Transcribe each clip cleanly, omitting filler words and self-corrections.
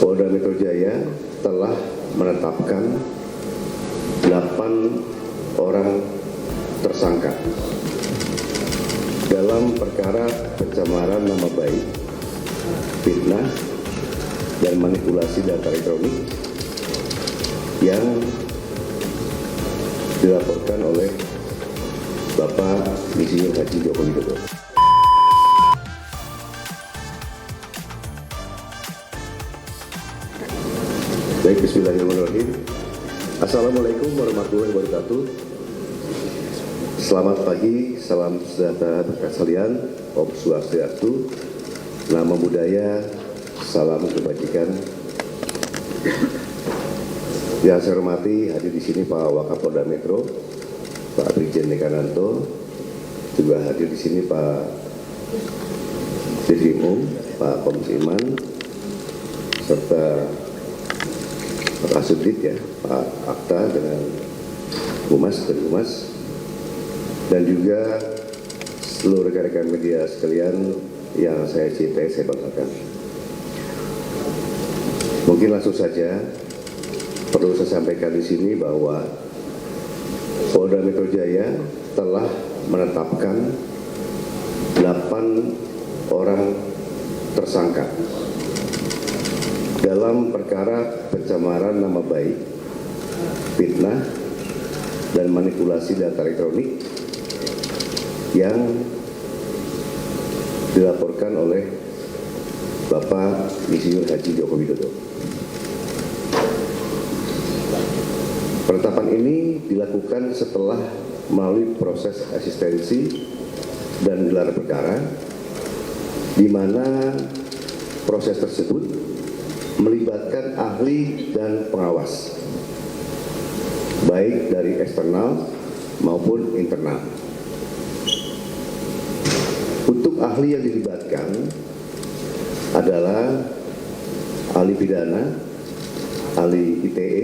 Polda Metro Jaya telah menetapkan 8 orang tersangka dalam perkara pencemaran nama baik, fitnah, dan manipulasi data elektronik yang dilaporkan oleh Bapak Insinyur Haji Joko Widodo. Baik, bismillahirrahmanirrahim. Assalamualaikum warahmatullahi wabarakatuh. Selamat pagi, salam sejahtera bagi sekalian, Om Swastiastu, Namo Buddhaya, salam kebajikan. Yang saya hormati, hadir di sini Pak Wakapolda Metro, Pak Brigjen Dekananto, juga hadir di sini Pak Dirjimum, Pak Komisi Iman, serta Pak Kasubdit ya, Pak Akta dengan Humas dan Humas, dan juga seluruh rekan-rekan media sekalian yang saya cintai, saya banggakan. Mungkin langsung saja perlu saya sampaikan di sini bahwa Polda Metro Jaya telah menetapkan 8 orang tersangka dalam perkara pencemaran nama baik, fitnah, dan manipulasi data elektronik yang dilaporkan oleh Bapak Insinyur Haji Joko Widodo. Penetapan ini dilakukan setelah melalui proses asistensi dan gelar perkara, di mana proses tersebut melibatkan ahli dan pengawas, baik dari eksternal maupun internal. Untuk ahli yang dilibatkan adalah ahli pidana, ahli ITE,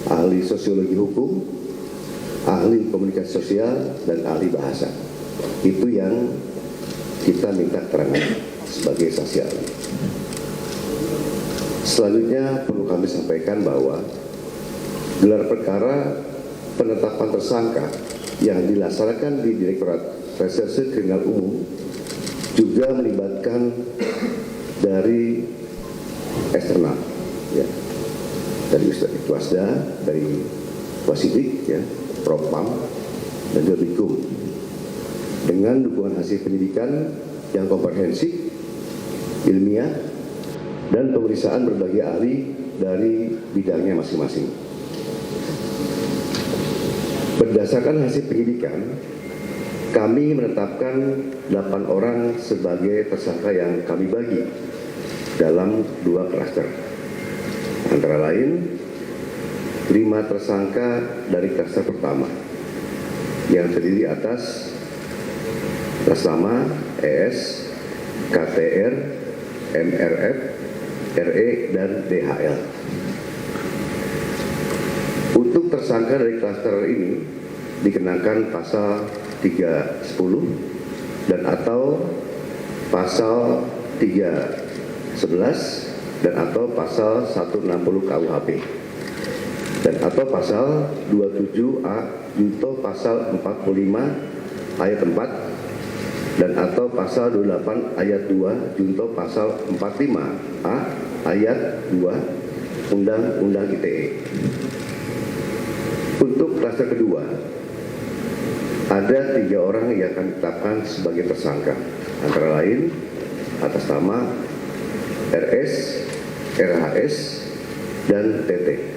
ahli sosiologi hukum, ahli komunikasi sosial, dan ahli bahasa. Itu yang kita minta keterangan sebagai saksi ahli. Selanjutnya perlu kami sampaikan bahwa gelar perkara penetapan tersangka yang dilaksanakan di Direktorat Reserse Kriminal Umum juga melibatkan dari eksternal, ya, dari Wasda, dari Wasidik, ya, Propam, dan juga Bikum, dengan dukungan hasil penyidikan yang komprehensif, ilmiah, dan pemeriksaan berbagai ahli dari bidangnya masing-masing. Berdasarkan hasil penyidikan, kami menetapkan 8 orang sebagai tersangka yang kami bagi dalam 2 klaster. Antara lain, 5 tersangka dari klaster pertama yang terdiri atas Rasama, ES, KTR, MRF, RE, dan DHL. Untuk tersangka dari klaster ini dikenakan pasal 310 dan atau pasal 311 dan atau pasal 160 KUHP dan atau pasal 27A junto pasal 45 ayat 4 dan atau pasal 28 ayat 2 junto pasal 45A ayat 2 Undang-Undang ITE. Untuk klaster kedua, ada 3 orang yang akan ditetapkan sebagai tersangka, antara lain atas nama RS, RHS, dan TT.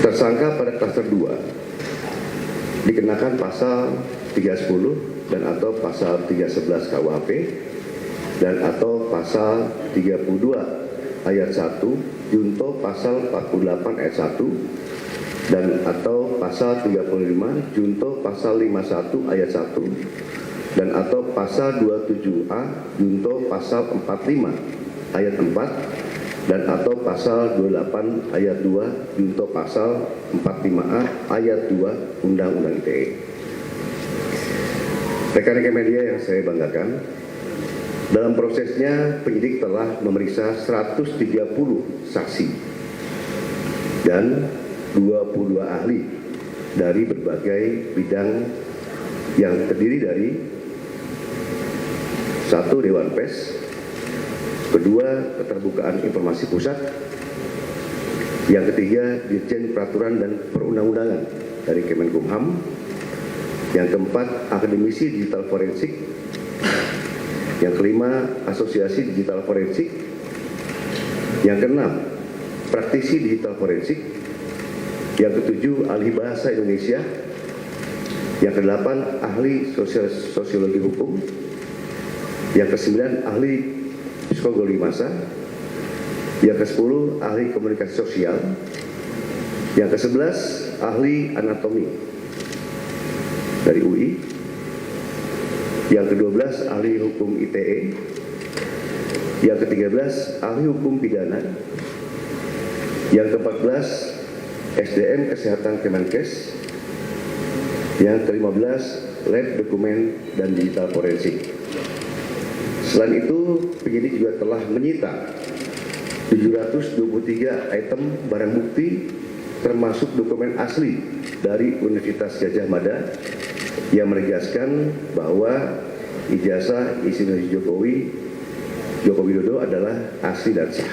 Tersangka pada klaster 2 dikenakan pasal 310 dan atau pasal 311 KUHP dan atau pasal 32 ayat 1 junto pasal 48 ayat 1 dan atau pasal 35 junto pasal 51 ayat 1 dan atau pasal 27A junto pasal 45 ayat 4 dan atau pasal 28 ayat 2 junto pasal 45A ayat 2 Undang-Undang ITE. Rekan-rekan media yang saya banggakan, dalam prosesnya penyidik telah memeriksa 130 saksi dan 22 ahli dari berbagai bidang yang terdiri dari satu, Dewan Pers, kedua, Keterbukaan Informasi Pusat, yang ketiga, Dirjen Peraturan dan Perundang-undangan dari Kemenkumham, yang keempat, Akademisi Digital Forensik, yang kelima, Asosiasi Digital Forensik, yang keenam, Praktisi Digital Forensik, yang ketujuh, Ahli Bahasa Indonesia, yang kedelapan, Ahli Sosiologi Hukum, yang kesembilan, Ahli Psikologi Massa, yang ke-10, Ahli Komunikasi Sosial, yang ke-11, Ahli Anatomi dari UI, yang ke-12, Ahli Hukum ITE, yang ke-13, Ahli Hukum Pidana, yang ke-14, SDM Kesehatan Kemenkes, yang ke-15, Lab Dokumen dan Digital Forensik. Selain itu, penyidik juga telah menyita 723 item barang bukti termasuk dokumen asli dari Universitas Gadjah Mada yang menegaskan bahwa ijazah Insinyur Joko Widodo adalah asli dan sah.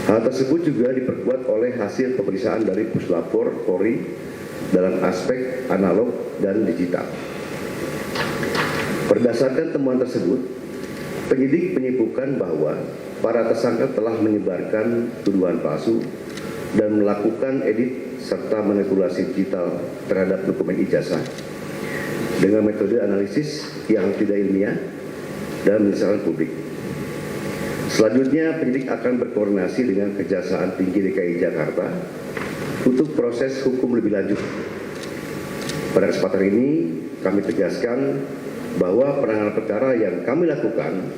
Hal tersebut juga diperkuat oleh hasil pemeriksaan dari Puslapor Polri dalam aspek analog dan digital. Berdasarkan temuan tersebut, penyidik menyimpulkan bahwa para tersangka telah menyebarkan tuduhan palsu dan melakukan edit serta manipulasi digital terhadap dokumen ijazah dengan metode analisis yang tidak ilmiah dan menyesalkan publik. Selanjutnya, penyidik akan berkoordinasi dengan Kejaksaan Tinggi DKI Jakarta untuk proses hukum lebih lanjut. Pada kesempatan ini, kami tegaskan bahwa penanganan perkara yang kami lakukan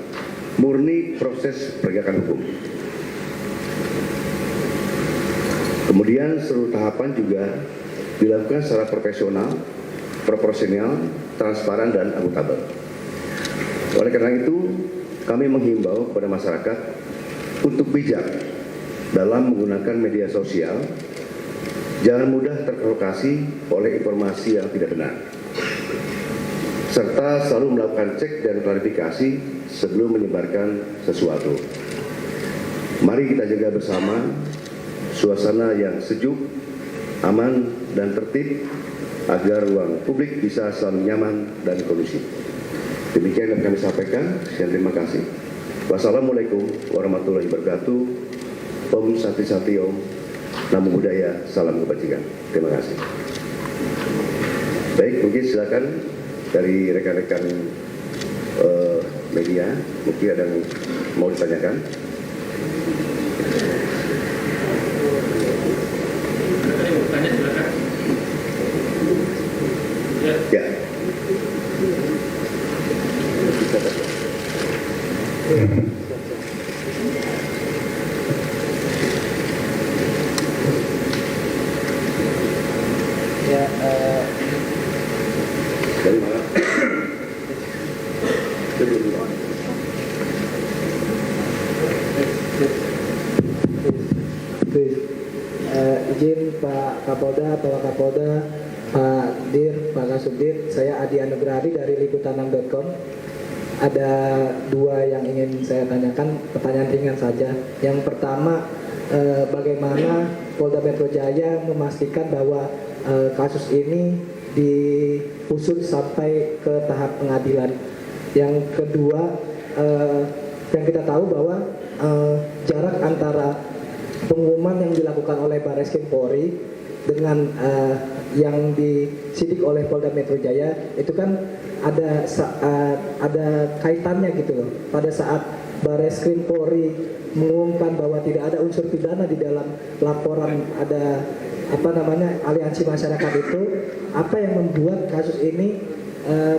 murni proses penegakan hukum. Kemudian seluruh tahapan juga dilakukan secara profesional, proporsional, transparan, dan akuntabel. Oleh karena itu, kami menghimbau kepada masyarakat untuk bijak dalam menggunakan media sosial, jangan mudah terprovokasi oleh informasi yang tidak benar, serta selalu melakukan cek dan klarifikasi sebelum menyebarkan sesuatu. Mari kita jaga bersama suasana yang sejuk, aman, dan tertib agar ruang publik bisa selalu nyaman dan kondusif. Demikian yang kami sampaikan. Sekian, terima kasih. Wassalamualaikum warahmatullahi wabarakatuh. Om Santi Santi Om. Namo Buddhaya, salam kebajikan. Terima kasih. Baik, mungkin silakan dari rekan-rekan media, mungkin ada yang mau ditanyakan. Tanya silakan. Ya. Dari mana? Izin Pak Kapolda, Pak Wakapolda, Pak Dir, Pak Kasubdit, saya Adi Anugrahadi dari liputan6.com. Ada dua yang ingin saya tanyakan, pertanyaan ringan saja. Yang pertama, bagaimana Polda Metro Jaya memastikan bahwa kasus ini diusut sampai ke tahap pengadilan. Yang kedua, yang kita tahu bahwa jarak antara pengumuman yang dilakukan oleh Barreskrim Polri dengan yang disidik oleh Polda Metro Jaya itu kan ada kaitannya gitu loh. Pada saat Barreskrim Polri mengumumkan bahwa tidak ada unsur pidana di dalam laporan ada aliansi masyarakat itu, apa yang membuat kasus ini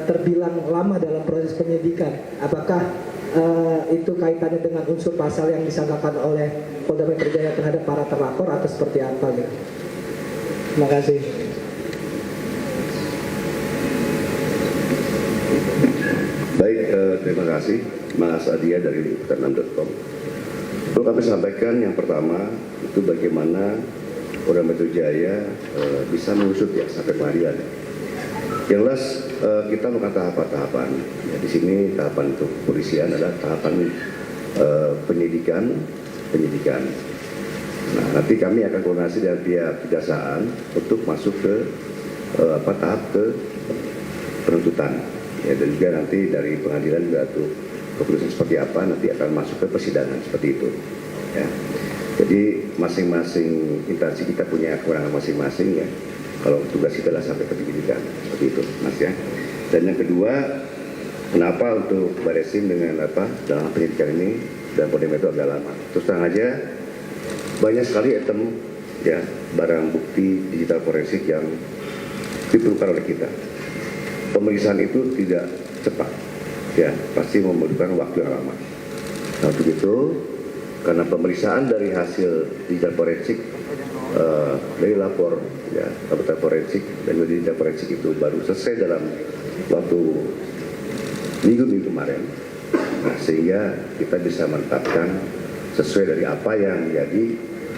terbilang lama dalam proses penyidikan? Apakah itu kaitannya dengan unsur pasal yang disangkakan oleh Polda Metro Jaya terhadap para terlapor atau seperti apa gitu? Terima kasih. terima kasih Mas Adia dari liputan6.com. Perlu kami sampaikan yang pertama itu bagaimana Polda Metro Jaya bisa mengusut ya sampai pengadilan. Yang jelas kita melakukan tahapan-tahapan. Ya, di sini tahapan untuk kepolisian adalah tahapan penyidikan. Nah, nanti kami akan koordinasi dengan pihak kejaksaan untuk masuk ke tahap ke penuntutan. Ya, dan juga nanti dari pengadilan juga untuk keputusan seperti apa nanti akan masuk ke persidangan seperti itu. Ya. Jadi masing-masing instansi kita punya kewenangan masing-masing ya. Kalau tugas kita adalah sampai ke penyidikan seperti itu, Mas ya. Dan yang kedua, kenapa untuk Baresim dengan dalam penyidikan ini dan Polda Metro agak lama? Terus terang aja banyak sekali item ya barang bukti digital forensik yang diperlukan oleh kita. Pemeriksaan itu tidak cepat, ya pasti membutuhkan waktu yang lama. Nah untuk itu, karena pemeriksaan dari hasil digital forensik dari lapor ya laboratorium forensik dan digital forensik itu baru selesai dalam waktu minggu kemarin. Nah, sehingga kita bisa menetapkan sesuai dari apa yang menjadi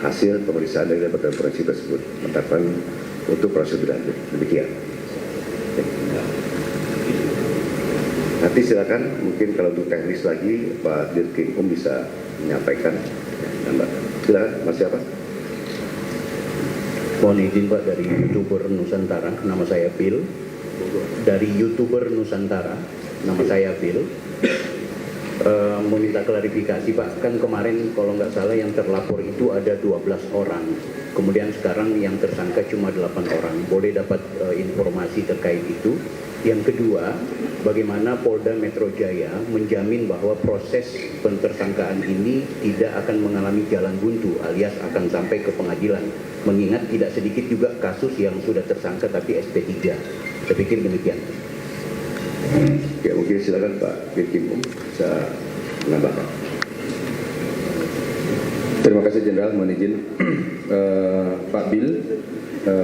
hasil pemeriksaan dari laboratorium forensik tersebut, menetapkan untuk prosedur lanjut. Demikian. Nanti silakan mungkin kalau untuk teknis lagi Pak Dirkrim bisa menyampaikan. Silakan Mas siapa? Mohon izin Pak dari YouTuber Nusantara, nama saya Phil. Dari YouTuber Nusantara, nama saya Phil. Meminta klarifikasi Pak, kan kemarin kalau nggak salah yang terlapor itu ada 12 orang. Kemudian sekarang yang tersangka cuma 8 orang. Boleh dapat informasi terkait itu? Yang kedua, bagaimana Polda Metro Jaya menjamin bahwa proses pentersangkaan ini tidak akan mengalami jalan buntu alias akan sampai ke pengadilan, mengingat tidak sedikit juga kasus yang sudah tersangka tapi SP3. Saya pikir demikian. Ya mungkin silakan Pak Dirkrim bisa menambahkan. Terima kasih Jenderal, mohon izin. Pak Bil,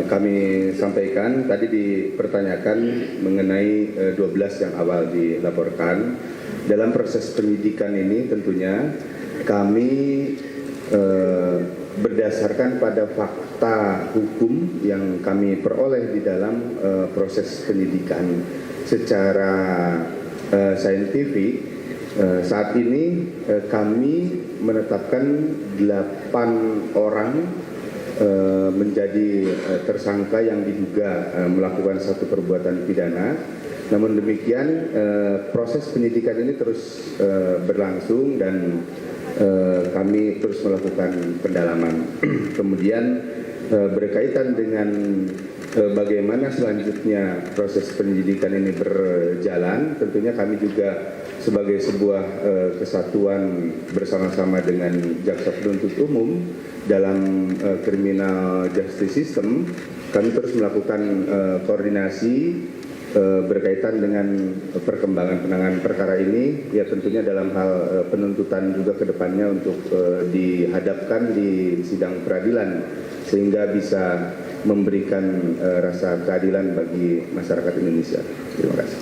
kami sampaikan tadi dipertanyakan mengenai 12 yang awal dilaporkan. Dalam proses penyidikan ini tentunya kami berdasarkan pada fakta hukum yang kami peroleh di dalam proses penyidikan secara saintifik. Saat ini kami menetapkan 8 orang menjadi tersangka yang diduga melakukan satu perbuatan pidana. Namun demikian proses penyidikan ini terus berlangsung dan kami terus melakukan pendalaman. Kemudian berkaitan dengan bagaimana selanjutnya proses penyidikan ini berjalan, tentunya kami juga sebagai sebuah kesatuan bersama-sama dengan Jaksa Penuntut Umum dalam criminal justice system, kami terus melakukan koordinasi berkaitan dengan perkembangan penanganan perkara ini, ya tentunya dalam hal penuntutan juga ke depannya untuk dihadapkan di sidang peradilan sehingga bisa memberikan rasa keadilan bagi masyarakat Indonesia. Terima kasih.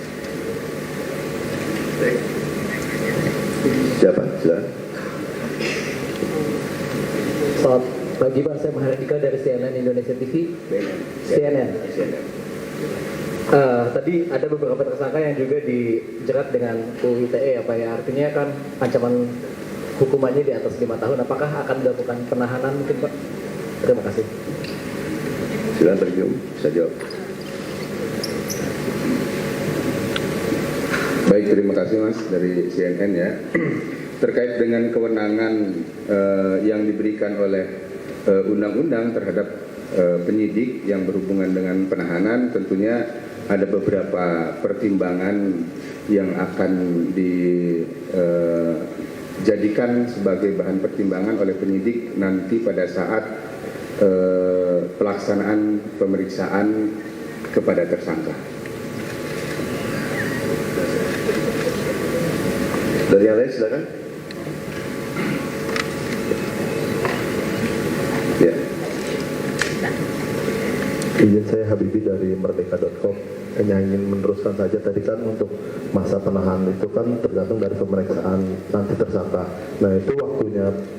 Baik. Siapa? Silakan. Selamat pagi Pak, saya Mahardika dari CNN Indonesia TV. CNN. Tadi ada beberapa tersangka yang juga dijerat dengan UU ITE ya Pak ya. Artinya kan ancaman hukumannya di atas 5 tahun. Apakah akan dilakukan penahanan mungkin Pak? Terima kasih. Silakan terjun, bisa jawab. Baik, terima kasih Mas dari CNN ya. Terkait dengan kewenangan yang diberikan oleh undang-undang terhadap penyidik yang berhubungan dengan penahanan, tentunya ada beberapa pertimbangan yang akan dijadikan sebagai bahan pertimbangan oleh penyidik nanti pada saat pelaksanaan pemeriksaan kepada tersangka. Dari yang lain silakan. Ya. Izin saya Habibi dari merdeka.com. Hanya ingin meneruskan saja tadi kan untuk masa penahanan itu kan tergantung dari pemeriksaan nanti tersangka. Nah itu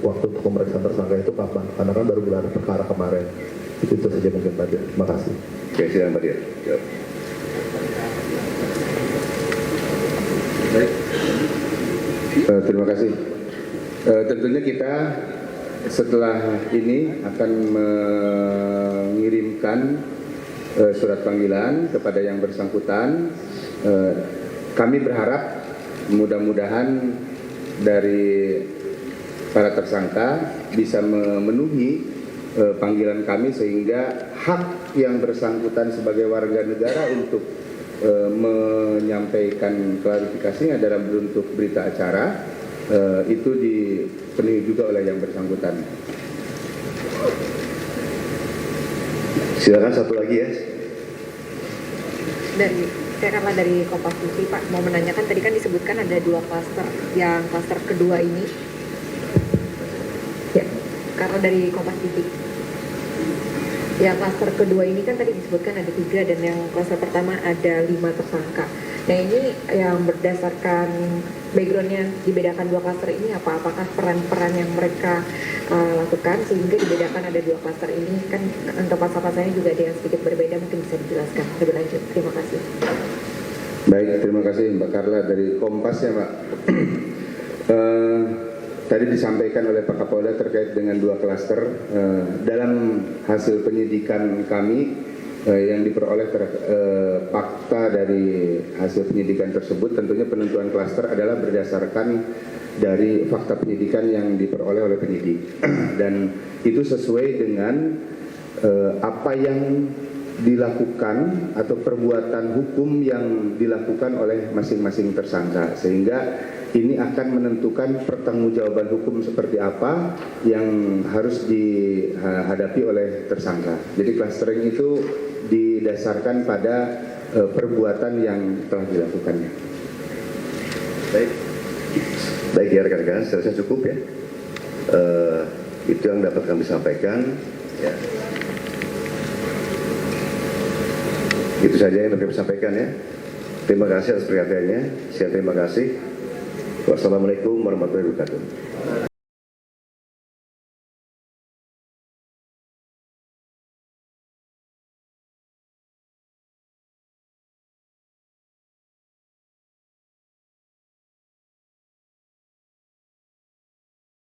waktu untuk pemeriksaan tersangka itu kapan? Karena kan baru gelar perkara kemarin. Itu saja mungkin Pak Dir. Terima kasih. Oke, silakan Pak Dir. Jawab. Baik. Terima kasih. Tentunya kita setelah ini akan mengirimkan surat panggilan kepada yang bersangkutan. Kami berharap mudah-mudahan dari para tersangka bisa memenuhi panggilan kami sehingga hak yang bersangkutan sebagai warga negara untuk menyampaikan klarifikasinya dalam bentuk berita acara itu dipenuhi juga oleh yang bersangkutan. Silakan satu lagi ya. Saya Karla dari Kompas TV, Pak, mau menanyakan tadi kan disebutkan ada 2 klaster, yang klaster kedua ini, ya, Karla dari Kompas TV. Yang klaster kedua ini kan tadi disebutkan ada 3 dan yang klaster pertama ada 5 tersangka. Nah ini yang berdasarkan backgroundnya dibedakan 2 klaster ini apa? Apakah peran-peran yang mereka lakukan sehingga dibedakan ada 2 klaster ini? Kan untuk pasal-pasalnya juga ada yang sedikit berbeda, mungkin bisa dijelaskan lebih lanjut. Terima kasih. Baik, terima kasih Mbak Karla dari Kompas ya Mbak. Tadi disampaikan oleh Pak Kapolda terkait dengan 2 klaster. Dalam hasil penyidikan kami yang diperoleh fakta dari hasil penyidikan tersebut, tentunya penentuan klaster adalah berdasarkan dari fakta penyidikan yang diperoleh oleh penyidik. Dan itu sesuai dengan apa yang dilakukan atau perbuatan hukum yang dilakukan oleh masing-masing tersangka, sehingga ini akan menentukan pertanggungjawaban hukum seperti apa yang harus dihadapi oleh tersangka. Jadi clustering itu didasarkan pada perbuatan yang telah dilakukannya. Baik ya rekan-rekan, saya rasa cukup ya. Itu yang dapat kami sampaikan. Ya. Itu saja yang dapat kami sampaikan ya. Terima kasih atas perhatiannya. Saya terima kasih. Wassalamualaikum warahmatullahi wabarakatuh.